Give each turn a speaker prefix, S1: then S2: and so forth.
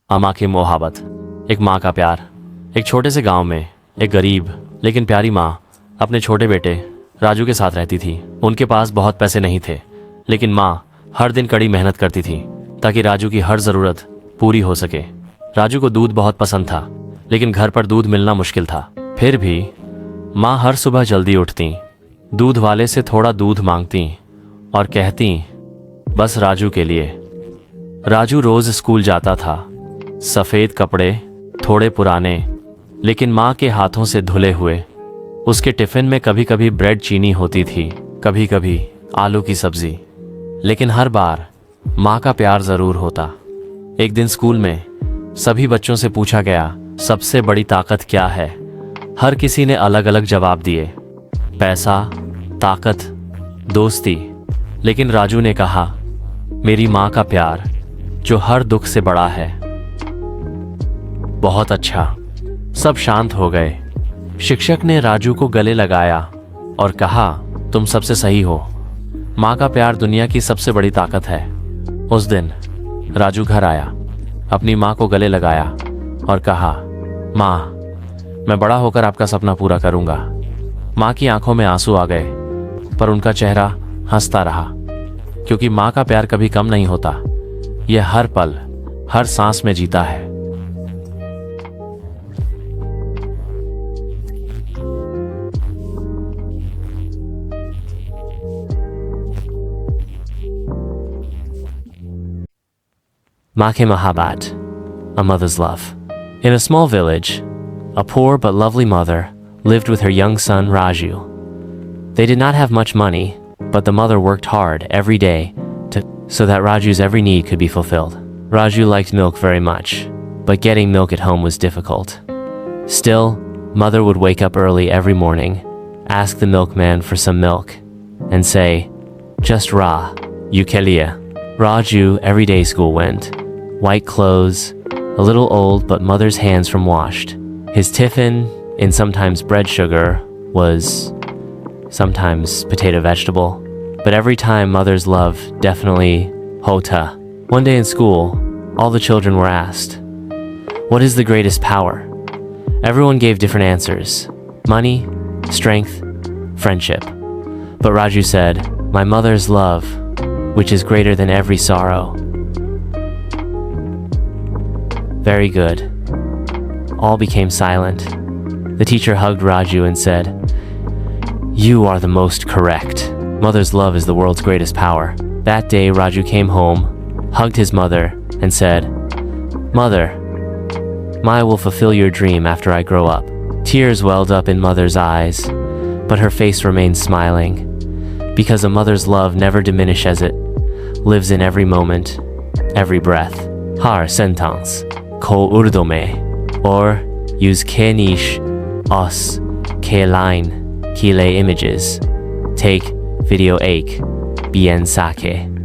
S1: अम्मा की मोहब्बत। एक माँ का प्यार। एक छोटे से गांव में एक गरीब लेकिन प्यारी माँ अपने छोटे बेटे राजू के साथ रहती थी। उनके पास बहुत पैसे नहीं थे, लेकिन माँ हर दिन कड़ी मेहनत करती थी ताकि राजू की हर ज़रूरत पूरी हो सके। राजू को दूध बहुत पसंद था, लेकिन घर पर दूध मिलना मुश्किल था। फिर भी माँ हर सुबह जल्दी उठती, दूध वाले से थोड़ा दूध मांगती और कहती, बस राजू के लिए। राजू रोज़ स्कूल जाता था, सफ़ेद कपड़े, थोड़े पुराने लेकिन माँ के हाथों से धुले हुए। उसके टिफ़िन में कभी कभी ब्रेड चीनी होती थी, कभी कभी आलू की सब्ज़ी, लेकिन हर बार माँ का प्यार ज़रूर होता। एक दिन स्कूल में सभी बच्चों से पूछा गया, सबसे बड़ी ताकत क्या है? हर किसी ने अलग अलग जवाब दिए, पैसा, ताकत, दोस्ती। लेकिन राजू ने कहा, मेरी माँ का प्यार जो हर दुख से बड़ा है। बहुत अच्छा। सब शांत हो गए। शिक्षक ने राजू को गले लगाया और कहा, तुम सबसे सही हो। माँ का प्यार दुनिया की सबसे बड़ी ताकत है। उस दिन राजू घर आया, अपनी माँ को गले लगाया और कहा, माँ, मैं बड़ा होकर आपका सपना पूरा करूँगा। माँ की आंखों में आंसू आ गए, पर उनका चेहरा हंसता रहा, क्योंकि माँ का प्यार कभी कम नहीं होता। यह हर पल, हर सांस में जीता है। माँ की मोहब्बत, a mother's love. In a small village, a poor but lovely mother lived with her young son Raju. They did not have much money, but the mother worked hard every day so that Raju's every need could be fulfilled. Raju liked milk very much, but getting milk at home was difficult. Still, mother would wake up early every morning, ask the milkman for some milk, and say, just Ra, you kelia. Raju every day school went. White clothes, a little old but mother's hands from washed. His tiffin, in sometimes bread sugar, was sometimes potato vegetable, but every time mother's love definitely hota. One day in school, all the children were asked, what is the greatest power? Everyone gave different answers: money, strength, friendship. But Raju said, my mother's love, which is greater than every sorrow. Very good. All became silent. The teacher hugged Raju and said, you are the most correct. Mother's love is the world's greatest power. That day, Raju came home, hugged his mother, and said, Mother, Maya will fulfill your dream after I grow up. Tears welled up in mother's eyes, but her face remained smiling, because a mother's love never diminishes as it lives in every moment, every breath. Har sentence. Ko Urdu mein, or use ke nish, os, ke line, kile images. Take video 8, bien sake.